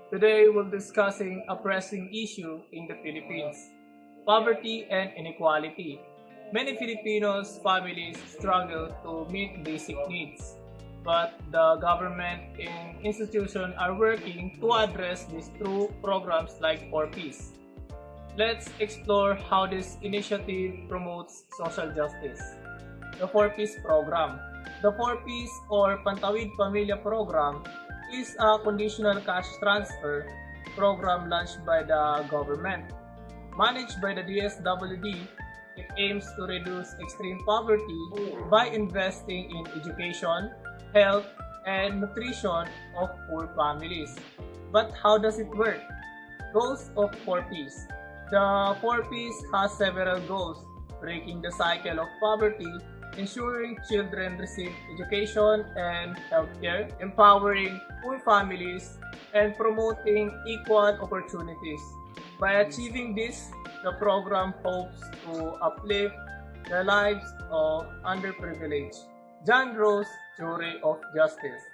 Today we're discussing a pressing issue in the Philippines, poverty and inequality. Many Filipinos families struggle to meet basic needs, but the government and institutions are working to address this through programs like 4Ps. Let's explore how this initiative promotes social justice. The 4Ps program. The 4Ps or Pantawid Pamilya program is a conditional cash transfer program launched by the government. Managed by the DSWD, it aims to reduce extreme poverty by investing in education, health, and nutrition of poor families. But how does it work? Goals of 4Ps. The 4Ps has several goals, breaking the cycle of poverty, ensuring children receive education and healthcare, empowering poor families, and promoting equal opportunities. By achieving this, the program hopes to uplift the lives of underprivileged. John Rawls' Theory of Justice.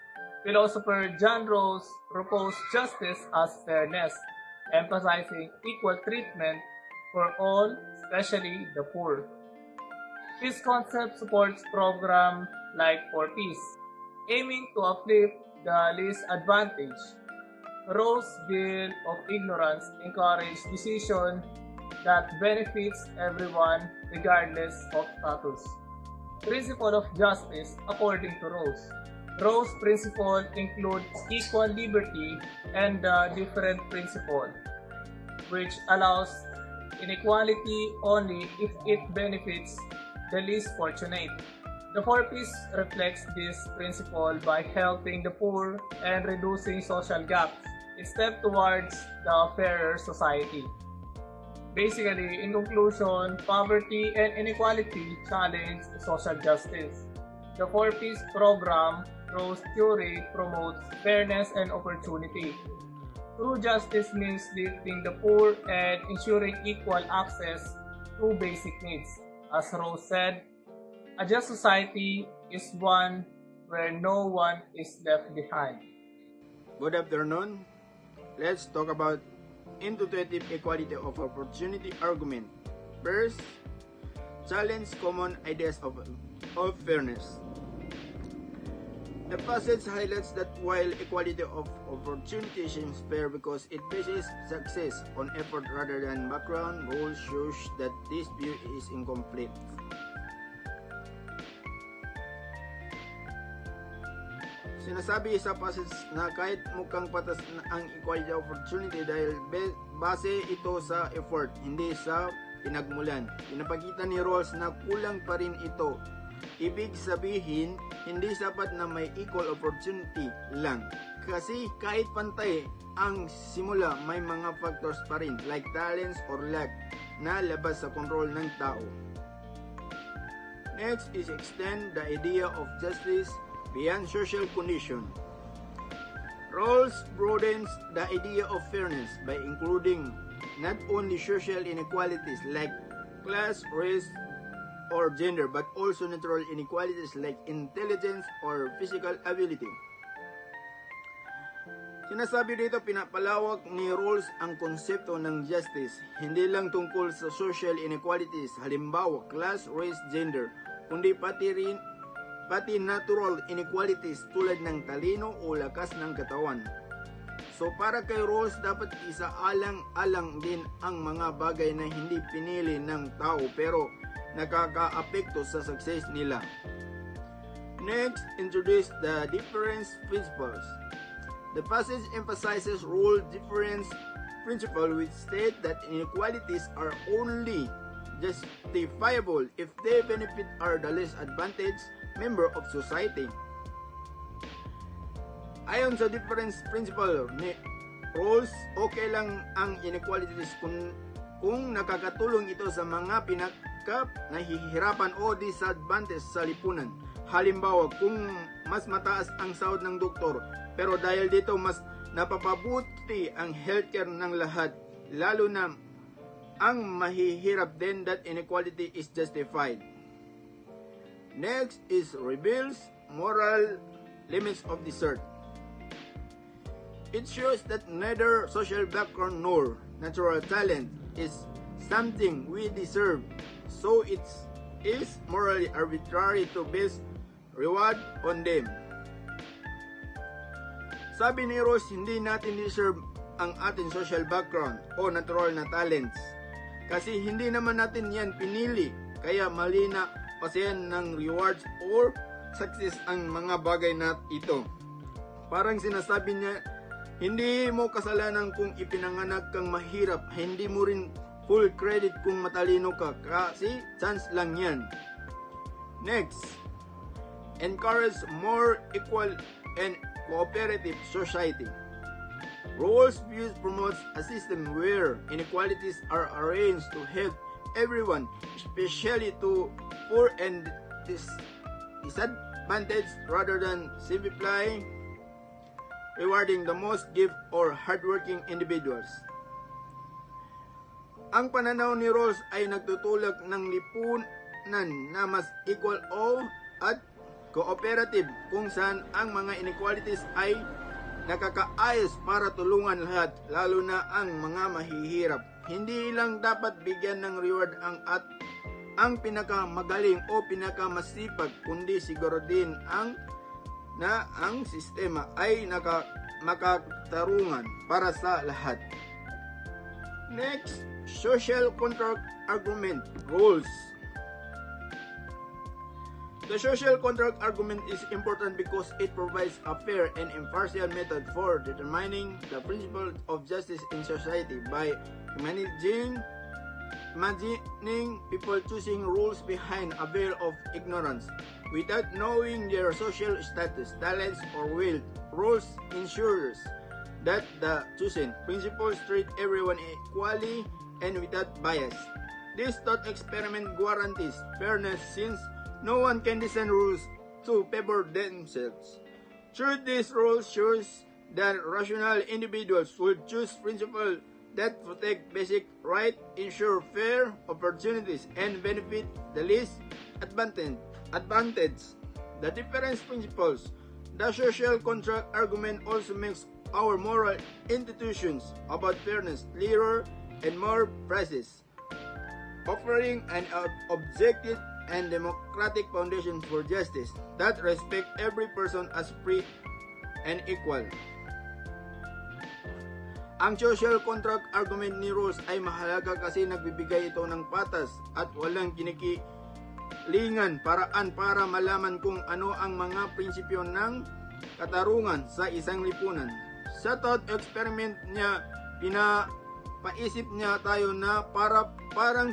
Philosopher John Rawls proposed justice as fairness, emphasizing equal treatment for all, especially the poor. This concept supports programs like 4Ps, aiming to uplift the least advantaged. Rawls' Bill of Ignorance encourages decision that benefits everyone regardless of status. Principle of justice according to Rawls. Rawls' principle includes equal liberty and the different principle, which allows inequality only if it benefits the least fortunate. The 4Ps reflects this principle by helping the poor and reducing social gaps, a step towards the fairer society. Basically, in conclusion, poverty and inequality challenge social justice. The 4Ps program, Rose Theory, promotes fairness and opportunity. True justice means lifting the poor and ensuring equal access to basic needs. As Rose said, a just society is one where no one is left behind. Good afternoon. Let's talk about intuitive equality of opportunity argument. First, challenge common ideas of fairness. The passage highlights that while equality of opportunity seems fair because it bases success on effort rather than background, Rawls shows that this view is incomplete. Sinasabi sa passage na kahit mukhang patas ang equality of opportunity dahil base ito sa effort, hindi sa pinagmulan. Pinapakita ni Rawls na kulang pa rin ito. Ibig sabihin, hindi sapat na may equal opportunity lang. Kasi kahit pantay ang simula, may mga factors pa rin like talents or lack na labas sa control ng tao. Next is extend the idea of justice beyond social condition. Rawls broadens the idea of fairness by including not only social inequalities like class, race, or gender, but also natural inequalities like intelligence or physical ability. Sinasabi dito pinapalawak ni Rawls ang konsepto ng justice, hindi lang tungkol sa social inequalities, halimbawa class, race, gender, kundi pati natural inequalities tulad ng talino o lakas ng katawan. So para kay Rawls, dapat isaalang-alang din ang mga bagay na hindi pinili ng tao pero nakaka-apekto sa success nila. Next, introduce the difference principles. The passage emphasizes role difference principle which state that inequalities are only justifiable if they benefit are the less advantaged member of society. Ayon sa difference principle ni Rawls, okay lang ang inequalities kung nakakatulong ito sa mga nahihirapan o disadvantage sa lipunan. Halimbawa, kung mas mataas ang sahod ng doktor, pero dahil dito mas napapabuti ang healthcare ng lahat, lalo na ang mahihirap, then that inequality is justified. Next is reveals moral limits of the cert. It shows that neither social background nor natural talent is something we deserve, so it is morally arbitrary to base reward on them. Sabi ni Ross, hindi natin deserve ang ating social background o natural na talents. Kasi hindi naman natin yan pinili, kaya mali na pasayan ng rewards or success ang mga bagay na ito. Parang sinasabi niya, hindi mo kasalanan kung ipinanganak kang mahirap, hindi mo rin full credit kung matalino ka, kasi chance lang yan. Next, encourage more equal and cooperative society. Rawls' views promotes a system where inequalities are arranged to help everyone, especially to poor and disadvantaged, rather than simplifying rewarding the most gift or hardworking individuals. Ang pananaw ni Rawls ay nagtutulak ng lipunan na mas equal at cooperative, kung saan ang mga inequalities ay nakakaayos para tulungan lahat, lalo na ang mga mahihirap. Hindi lang dapat bigyan ng reward ang pinakamagaling o pinakamasipag, kundi siguro din ang sistema ay makatarungan para sa lahat. Next, social contract argument rules. The social contract argument is important because it provides a fair and impartial method for determining the principles of justice in society by imagining people choosing rules behind a veil of ignorance without knowing their social status, talents, or wealth. Rules ensures that the chosen principles treat everyone equally and without bias. This thought experiment guarantees fairness since no one can design rules to favor themselves. Through these rules shows that rational individuals will choose principles that protect basic rights, ensure fair opportunities, and benefit the least advantaged. The difference principles. The social contract argument also makes our moral institutions about fairness clearer and more precise, offering an objective and democratic foundation for justice that respect every person as free and equal. Ang social contract argument ni Rawls ay mahalaga kasi nagbibigay ito ng patas at walang kinikilingan paraan para malaman kung ano ang mga prinsipyo ng katarungan sa isang lipunan. Sa thought experiment niya, pinapaisip niya tayo na parang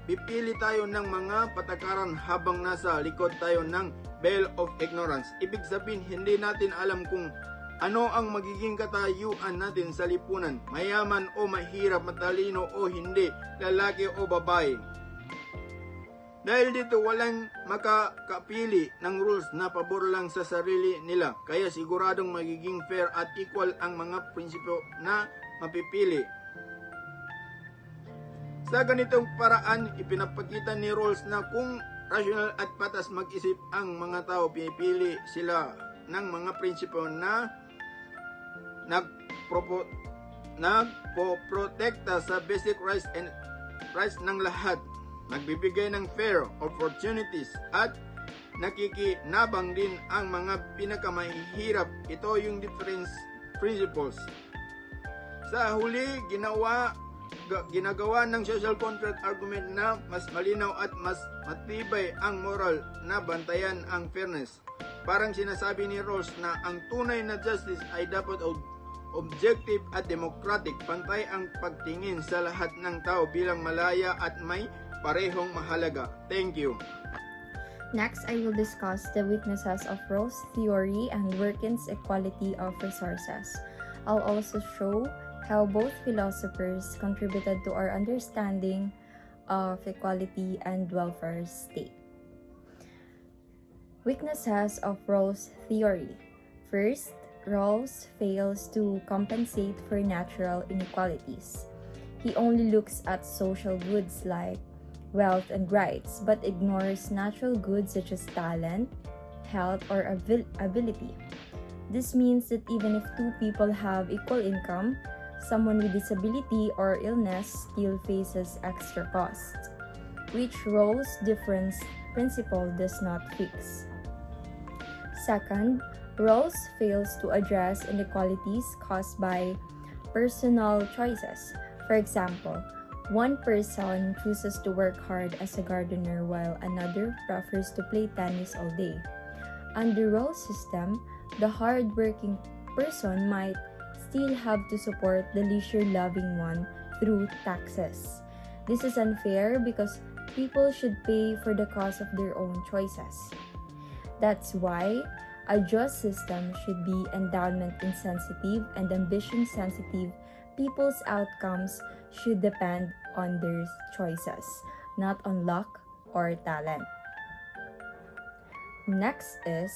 pipili tayo ng mga patakaran habang nasa likod tayo ng veil of ignorance. Ibig sabihin, hindi natin alam kung ano ang magiging katayuan natin sa lipunan, mayaman o mahirap, matalino o hindi, lalaki o babae. Dahil dito walang makakapili ng rules na pabor lang sa sarili nila, kaya siguradong magiging fair at equal ang mga prinsipyo na mapipili. Sa ganitong paraan, ipinapakita ni Rawls na kung rational at patas mag-isip ang mga tao, pinipili sila ng mga prinsipyo na nagpoprotekta sa basic rights ng lahat, nagbibigay ng fair opportunities at nakikinabang din ang mga pinakamahihirap. Ito yung difference principles. Sa huli, ginagawa ng social contract argument na mas malinaw at mas matibay ang moral na bantayan ang fairness. Parang sinasabi ni Rawls na ang tunay na justice ay dapat objective at democratic, pantay ang pagtingin sa lahat ng tao bilang malaya at may parehong mahalaga. Thank you. Next, I will discuss the weaknesses of Rawls' theory and Dworkin's equality of resources. I'll also show how both philosophers contributed to our understanding of equality and welfare state. Weaknesses of Rawls' theory. First, Rawls fails to compensate for natural inequalities. He only looks at social goods like wealth and rights, but ignores natural goods such as talent, health, or ability. This means that even if two people have equal income, someone with disability or illness still faces extra costs, which roles difference principle does not fix. Second, roles fails to address inequalities caused by personal choices. For example, one person chooses to work hard as a gardener while another prefers to play tennis all day. Under role system, the hard-working person might still have to support the leisure-loving one through taxes. This is unfair because people should pay for the cost of their own choices. That's why a just system should be endowment insensitive and ambition sensitive. People's outcomes should depend on their choices, not on luck or talent. Next is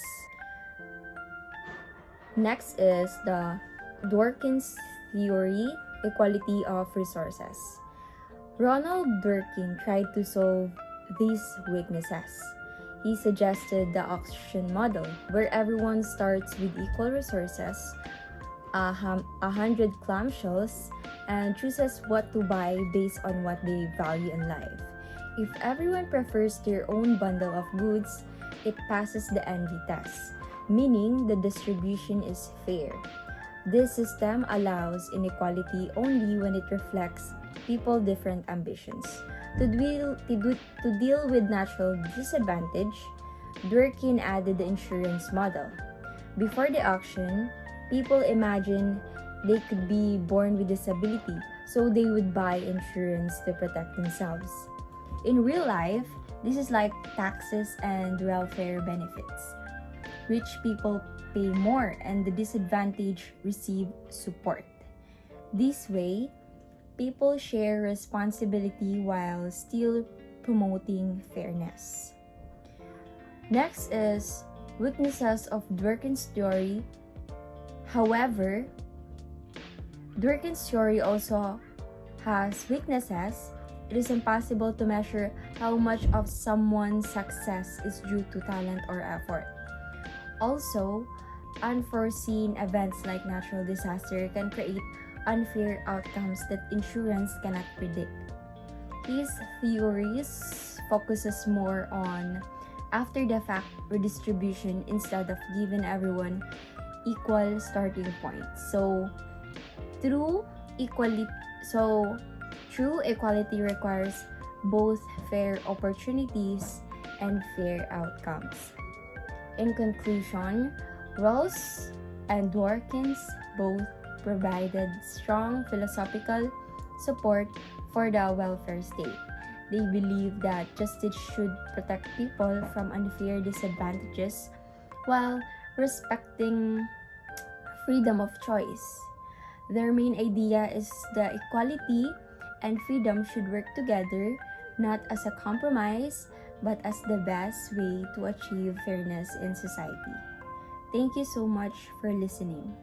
the Dworkin's theory, equality of resources. Ronald Dworkin tried to solve these weaknesses. He suggested the auction model, where everyone starts with equal resources, 100 clamshells, and chooses what to buy based on what they value in life. If everyone prefers their own bundle of goods, it passes the envy test, meaning the distribution is fair. This system allows inequality only when it reflects people's different ambitions. To deal with natural disadvantage, Dworkin added the insurance model. Before the auction, people imagined they could be born with disability, so they would buy insurance to protect themselves. In real life, this is like taxes and welfare benefits. Rich people pay more and the disadvantaged receive support. This way, people share responsibility while still promoting fairness. Next is weaknesses of Dworkin's theory. However, Dworkin's theory also has weaknesses. It is impossible to measure how much of someone's success is due to talent or effort. Also, unforeseen events like natural disaster can create unfair outcomes that insurance cannot predict. His theories focuses more on after-the-fact redistribution instead of giving everyone equal starting points. True equality requires both fair opportunities and fair outcomes. In conclusion, Rawls and Dworkin both provided strong philosophical support for the welfare state. They believe that justice should protect people from unfair disadvantages while respecting freedom of choice. Their main idea is that equality and freedom should work together, not as a compromise, but as the best way to achieve fairness in society. Thank you so much for listening.